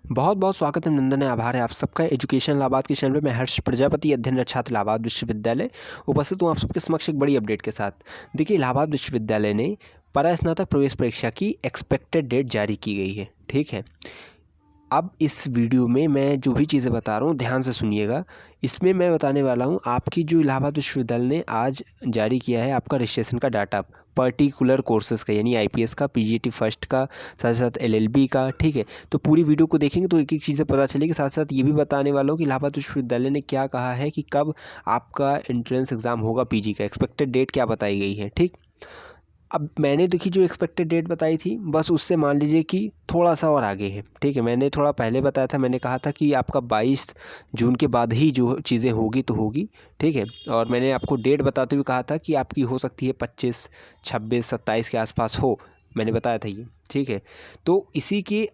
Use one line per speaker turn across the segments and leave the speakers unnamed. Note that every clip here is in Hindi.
बहुत बहुत स्वागत है, नंदन है, आभार है आप सबका एजुकेशन इलाहाबाद के चैनल पे। मैं हर्ष प्रजापति, अध्ययनरत छात्र इलाहाबाद विश्वविद्यालय, उपस्थित हूँ आप सबके समक्ष एक बड़ी अपडेट के साथ। देखिए, इलाहाबाद विश्वविद्यालय ने परा स्नातक प्रवेश परीक्षा की एक्सपेक्टेड डेट जारी की गई है। ठीक है, अब इस वीडियो में मैं जो भी चीज़ें बता रहा हूँ ध्यान से सुनिएगा। इसमें मैं बताने वाला हूँ आपकी जो इलाहाबाद विश्वविद्यालय ने आज जारी किया है आपका रजिस्ट्रेशन का डाटा पर्टिकुलर कोर्सेज़ का, यानी आईपीएस का, पीजीटी फर्स्ट का, साथ साथ एलएलबी का। ठीक है, तो पूरी वीडियो को देखेंगे तो एक एक चीज़ें पता चलेगी। साथ साथ ये भी बताने वाला हूँ कि इलाहाबाद विश्वविद्यालय ने क्या कहा है कि कब आपका एंट्रेंस एग्ज़ाम होगा पीजी का, एक्सपेक्टेड डेट क्या बताई गई है। ठीक, अब मैंने देखी जो एक्सपेक्टेड डेट बताई थी, बस उससे मान लीजिए कि थोड़ा सा और आगे है। ठीक है, मैंने थोड़ा पहले बताया था, मैंने कहा था कि आपका 22 जून के बाद ही जो चीज़ें होगी तो होगी। ठीक है, और मैंने आपको डेट बताते हुए कहा था कि आपकी हो सकती है 25, 26, 27 के आसपास हो, मैंने बताया था ये। ठीक है, तो इसी की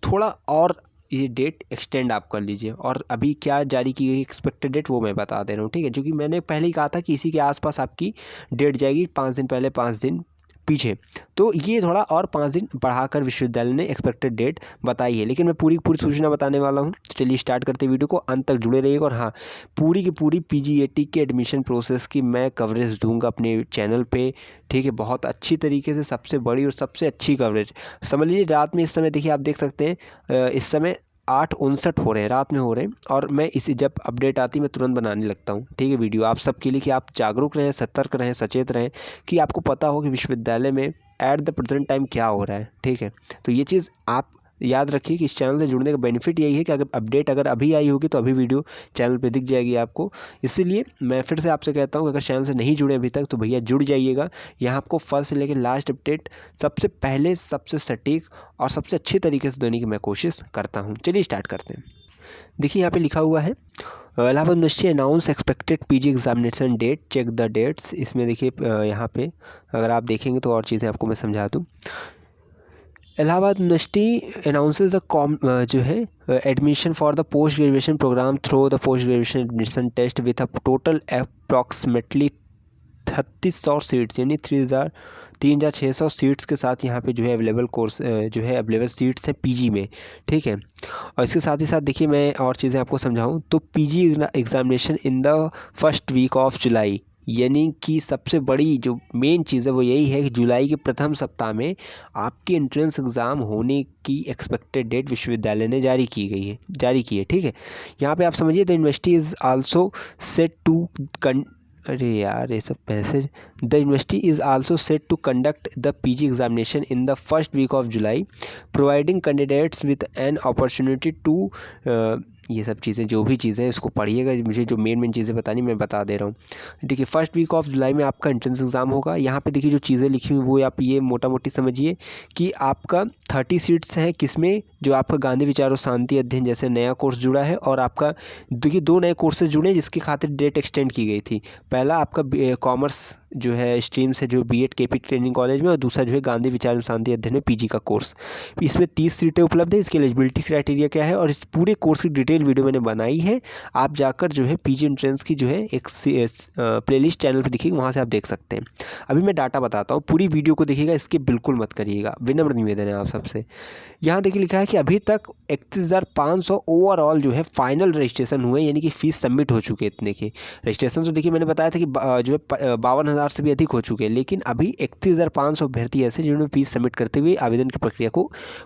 थोड़ा और ये डेट एक्सटेंड आप कर लीजिए। और अभी क्या जारी की गई एक्सपेक्टेड डेट वो मैं बता दे रहा हूँ। ठीक है, क्योंकि मैंने पहले ही कहा था कि इसी के आसपास आपकी डेट जाएगी, 5 दिन पहले 5 दिन पीछे। तो ये थोड़ा और 5 दिन बढ़ाकर विश्वविद्यालय ने एक्सपेक्टेड डेट बताई है, लेकिन मैं पूरी पूरी सूचना बताने वाला हूँ। तो चलिए स्टार्ट करते वीडियो को, अंत तक जुड़े रहिएगा। और हाँ, पूरी की पूरी पीजीएटी के एडमिशन प्रोसेस की मैं कवरेज दूंगा अपने चैनल पे। ठीक है, बहुत अच्छी तरीके से, सबसे बड़ी और सबसे अच्छी कवरेज। समझ लीजिए रात में, इस समय देखिए आप देख सकते हैं इस समय 8:59 हो रहे हैं, रात में हो रहे हैं, और मैं इसी जब अपडेट आती मैं तुरंत बनाने लगता हूँ। ठीक है, वीडियो आप सबके लिए कि आप जागरूक रहें, सतर्क रहें, सचेत रहें, कि आपको पता हो कि विश्वविद्यालय में एट द प्रेजेंट टाइम क्या हो रहा है। ठीक है, तो ये चीज़ आप याद रखिए कि इस चैनल से जुड़ने का बेनिफिट यही है कि अगर अपडेट अगर अभी आई होगी तो अभी वीडियो चैनल पे दिख जाएगी आपको। इसीलिए मैं फिर से आपसे कहता हूँ कि अगर चैनल से नहीं जुड़े अभी तक तो भैया जुड़ जाइएगा। यहाँ आपको फर्स्ट से लेकर लास्ट अपडेट सबसे पहले, सबसे सटीक और सबसे अच्छी तरीके से देने की मैं कोशिश करता हूँ। चलिए स्टार्ट करते हैं। देखिए यहाँ पे लिखा हुआ है Allahabad university announce expected PG examination date, check the dates. इसमें देखिए यहाँ पे अगर आप देखेंगे तो और चीज़ें आपको मैं समझा दूँ। इलाहाबाद यूनिवर्सिटी अनाउंसेस जो है admission for the post graduation program through the post graduation admission test with a total approximately 3600 seats, यानी 3600 सीट्स के साथ यहाँ पे जो है अवेलेबल कोर्स जो है अवेलेबल सीट्स हैं पीजी में। ठीक है, और इसके साथ ही साथ देखिए मैं और चीज़ें आपको समझाऊँ तो PG examination in the first week of July, यानी कि सबसे बड़ी जो मेन चीज़ है वो यही है कि जुलाई के प्रथम सप्ताह में आपके एंट्रेंस एग्ज़ाम होने की एक्सपेक्टेड डेट विश्वविद्यालय ने जारी की है। ठीक है, यहाँ पे आप समझिए the university is also set to अरे यार ये सब passage. The university is also set to conduct the PG examination in the first week of July, providing candidates with an opportunity to ये सब चीज़ें, जो भी चीज़ें इसको पढ़िएगा, मुझे जो मेन चीज़ें बतानी मैं बता दे रहा हूँ। देखिए फर्स्ट वीक ऑफ जुलाई में आपका एंट्रेंस एग्ज़ाम होगा। यहाँ पे देखिए जो चीज़ें लिखी हुई वो आप ये मोटा मोटी समझिए कि आपका 30 सीट्स हैं, किसमें, जो आपका गांधी विचार और शांति अध्ययन जैसे नया कोर्स जुड़ा है, और आपका देखिए 2 नए कोर्सेज जुड़े जिसकी खातिर डेट एक्सटेंड की गई थी। पहला आपका कॉमर्स जो है स्ट्रीम से जो बीएड केपी ट्रेनिंग कॉलेज में, और दूसरा जो है गांधी विचार और शांति अध्ययन में पीजी का कोर्स। इसमें 30 सीटें उपलब्ध है। इसकी एलिजिबिलिटी क्राइटेरिया क्या है और इस पूरे कोर्स की डिटेल वीडियो मैंने बनाई है। आप जाकर जो है पीजी एंट्रेंस की जो है एक प्लेलिस्ट चैनल पर दिखेगी, वहाँ से आप देख सकते हैं। अभी मैं डाटा बताता हूँ, पूरी वीडियो को देखिएगा, इसके बिल्कुल मत करिएगा, विनम्र निवेदन है आप सबसे। यहाँ देखिए लिखा है कि अभी तक 31,500 ओवरऑल जो है फाइनल रजिस्ट्रेशन हुए, यानी कि फ़ीस सबमिट हो चुके हैं। इतने के रजिस्ट्रेशन तो देखिए मैंने बताया था कि जो है 52,000 से भी अधिक हो चुके हैं, लेकिन अभी 31,500 अभ्यर्थी ऐसे जिन्होंने फीस सबमिट करते हुए आवेदन की प्रक्रिया को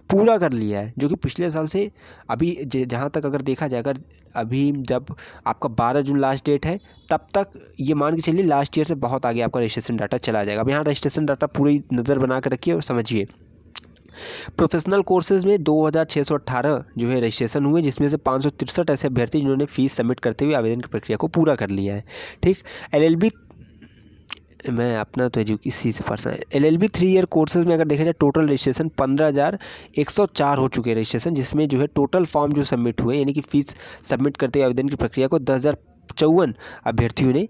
पूरा कर लिया है, जो कि पिछले साल से अभी जहाँ तक अगर देखा जाए, अगर अभी जब आपका 12 जून लास्ट डेट है, तब तक ये मान के चलिए लास्ट ईयर से बहुत आगे आपका रजिस्ट्रेशन डाटा चला जाएगा। अब यहाँ रजिस्ट्रेशन डाटा पूरी नज़र बना कर रखिए और समझिए। प्रोफेशनल कोर्सेज़ में 2,618 जो है रजिस्ट्रेशन हुए, जिसमें से 563 ऐसे अभ्यर्थी जिन्होंने फीस सबमिट करते हुए आवेदन की प्रक्रिया को पूरा कर लिया है। ठीक, एलएलबी मैं अपना तो इसी से पर्सन एलएलबी 3 ईयर कोर्सेज़ में अगर देखा जाए टोटल रजिस्ट्रेशन 15,104 हो चुके हैं रजिस्ट्रेशन, जिसमें जो है टोटल फॉर्म जो सबमिट हुए, यानी कि फ़ीस सबमिट करते हुए आवेदन की प्रक्रिया को 10,054 अभ्यर्थियों ने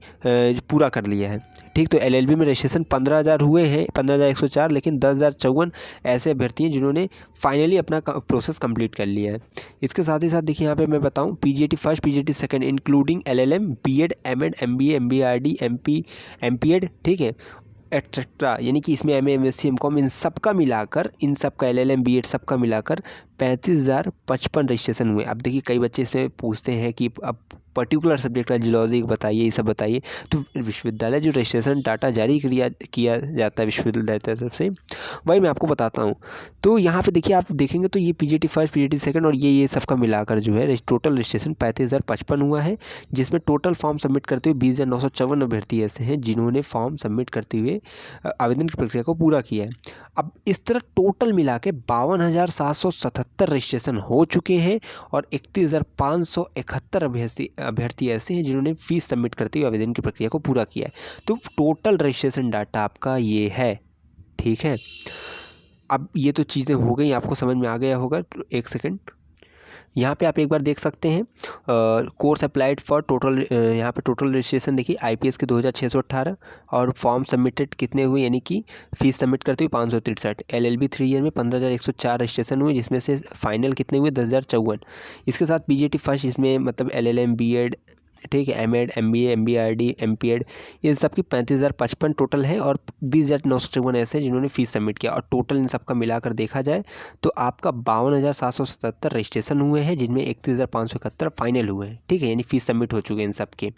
पूरा कर लिया है। ठीक, तो एलएलबी में रजिस्ट्रेशन 15,000 हुए हैं, 15,104, लेकिन 10,054 ऐसे अभ्यर्थी हैं जिन्होंने फाइनली अपना प्रोसेस कंप्लीट कर लिया है। इसके साथ ही साथ देखिए यहाँ पे मैं बताऊँ PGT first, PGT second including LLM, BEd, MEd, MBA, MBRD, MPEd, ठीक है, एट्सेट्रा, यानी कि इसमें एमए, एमएससी, एमकॉम, इन सब का मिलाकर, इन सब का एलएलएम, बीएड सब का मिलाकर 35,055 रजिस्ट्रेशन हुए। अब देखिए कई बच्चे इसमें पूछते हैं कि अब पर्टिकुलर सब्जेक्ट का जियोलॉजी बताइए, ये सब बताइए। तो विश्वविद्यालय जो रजिस्ट्रेशन डाटा जारी किया जाता है विश्वविद्यालय की तरफ से, वही मैं आपको बताता हूँ। तो यहाँ पे देखिए आप देखेंगे तो ये पीजीटी फर्स्ट, पीजीटी सेकंड और ये सबका मिलाकर जो है टोटल रजिस्ट्रेशन 35,055 हुआ है, जिसमें टोटल फॉर्म सबमिट करते हुए 20,954 अभ्यर्थी ऐसे हैं जिन्होंने फॉर्म सबमिट करते हुए आवेदन की प्रक्रिया को पूरा किया है। अब इस तरह टोटल मिला के 52,777 रजिस्ट्रेशन हो चुके हैं और 31,571 अभ्यर्थी ऐसे हैं जिन्होंने फीस सबमिट करते हुए आवेदन की प्रक्रिया को पूरा किया है। तो टोटल रजिस्ट्रेशन डाटा आपका ये है, ठीक है। अब ये तो चीज़ें हो गई, आपको समझ में आ गया होगा। तो एक सेकंड, यहाँ पे आप एक बार देख सकते हैं कोर्स अप्लाइड फॉर टोटल, यहाँ पे टोटल रजिस्ट्रेशन देखिए आईपीएस के 2,618 और फॉर्म सबमिटेड कितने हुए, यानी कि फीस सबमिट करते हुए 563। एलएलबी 3 ईयर में 15,104 रजिस्ट्रेशन हुए, जिसमें से फाइनल कितने हुए 10,054। इसके साथ पीजीटी फर्स्ट, इसमें मतलब एलएलएम, बीएड, ठीक है, एमएड, एमबीए, एमबीआरडी, एमपीएड, ये सबकी 35,055 टोटल है और 20,954 ऐसे हैं जिन्होंने फीस सबमिट किया। और टोटल इन सबका मिलाकर देखा जाए तो आपका 52,777 रजिस्ट्रेशन हुए हैं, जिनमें 31,571 फाइनल हुए हैं, ठीक है, यानी फीस सबमिट हो चुके हैं इन सबके।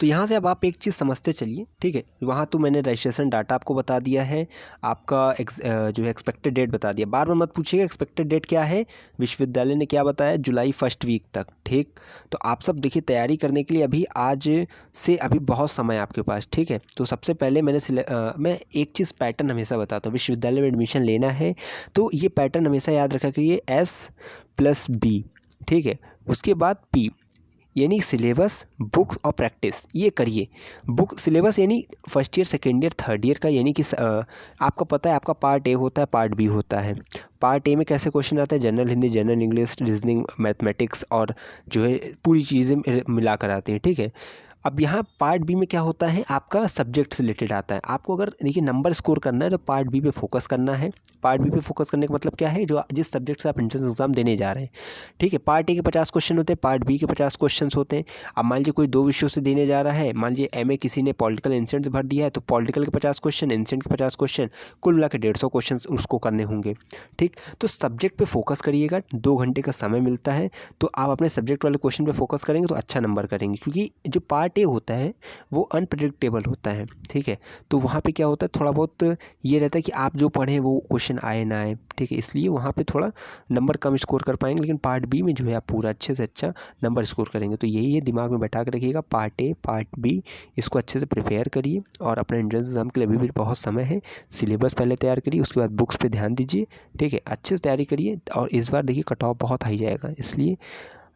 तो यहाँ से अब आप एक चीज़ समझते चलिए, ठीक है। वहाँ तो मैंने रजिस्ट्रेशन डाटा आपको बता दिया है, आपका जो है एक्सपेक्टेड डेट बता दिया। बार बार मत पूछिएगा एक्सपेक्टेड डेट क्या है, विश्वविद्यालय ने क्या बताया, जुलाई फर्स्ट वीक तक, ठीक। तो आप सब देखिए तैयारी करने के लिए अभी आज से अभी बहुत समय आपके पास, ठीक है। तो सबसे पहले मैं एक चीज़ पैटर्न हमेशा बताता हूँ, विश्वविद्यालय में एडमिशन लेना है तो ये पैटर्न हमेशा याद रखा करिए, S+B, ठीक है। उसके बाद P यानी सिलेबस, बुक्स और प्रैक्टिस, ये करिए। बुक सिलेबस यानी first year, second year, third year का, यानी कि आपको पता है आपका पार्ट ए होता है, पार्ट बी होता है। पार्ट ए में कैसे क्वेश्चन आता है, general Hindi, general English, reasoning, mathematics और जो है पूरी चीज़ें मिलाकर आती हैं, ठीक है। अब यहाँ पार्ट बी में क्या होता है, आपका सब्जेक्ट से रिलेटेड आता है। आपको अगर देखिए नंबर स्कोर करना है तो पार्ट बी पे फोकस करना है। पार्ट बी पे फोकस करने का मतलब क्या है, जो जिस सब्जेक्ट से आप एंट्रेंस एग्जाम देने जा रहे हैं, ठीक है। पार्ट ए के 50 क्वेश्चन होते हैं, पार्ट बी के 50 क्वेश्चन होते हैं। अब मान लीजिए कोई 2 विषयों से देने जा रहा है, मान लीजिए एमए किसी ने पॉलिटिकल एंसेंट से भर दिया है तो पॉलिटिकल के 50 क्वेश्चन, एंसेंट के 50 क्वेश्चन, कुल मिला के 150 क्वेश्चन उसको करने होंगे, ठीक। तो सब्जेक्ट पे फोकस करिएगा, 2 घंटे का समय मिलता है तो आप अपने सब्जेक्ट वाले क्वेश्चन पे फोकस करेंगे तो अच्छा नंबर करेंगे, क्योंकि जो पार्ट ए होता है वो अनप्रेडिक्टेबल होता है, ठीक है। तो वहाँ पे क्या होता है, थोड़ा बहुत ये रहता है कि आप जो पढ़ें वो क्वेश्चन आए ना आए, ठीक है, इसलिए वहाँ पे थोड़ा नंबर कम स्कोर कर पाएंगे। लेकिन पार्ट बी में जो है आप पूरा अच्छे से अच्छा नंबर स्कोर करेंगे। तो यही है, दिमाग में बैठा कर रखिएगा, पार्ट ए, पार्ट बी, इसको अच्छे से प्रिपेयर करिए और अपने एंट्रेंस एग्जाम के लिए अभी भी बहुत समय है। सिलेबस पहले तैयार करिए, उसके बाद बुक्स पर ध्यान दीजिए, ठीक है, अच्छे से तैयारी करिए। और इस बार देखिए कट ऑफ बहुत हाई जाएगा, इसलिए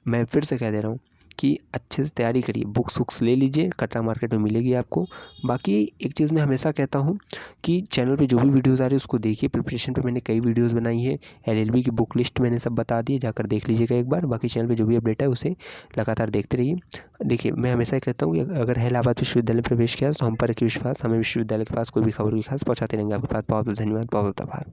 मैं फिर से कह दे रहा हूँ कि अच्छे से तैयारी करिए, बुक्स वुक्स ले लीजिए, कटरा मार्केट में मिलेगी आपको। बाकी एक चीज़ मैं हमेशा कहता हूँ कि चैनल पे जो भी वीडियोज़ आ रही है उसको देखिए। प्रिपरेशन पे मैंने कई वीडियोज़ बनाई है, एलएलबी की बुक लिस्ट मैंने सब बता दी है, जाकर देख लीजिएगा एक बार। बाकी चैनल पे जो भी अपडेट है उसे लगातार देखते रहिए। देखिए मैं हमेशा कहता हूँ कि अगर है इलाहाबाद विश्वविद्यालय में प्रवेश किया तो हम पर रखिए विश्वास, हमें विश्वविद्यालय के पास कोई भी खबर की खास पहुँचाते रहेंगे आपके पास। बहुत बहुत धन्यवाद, बहुत बहुत आभार।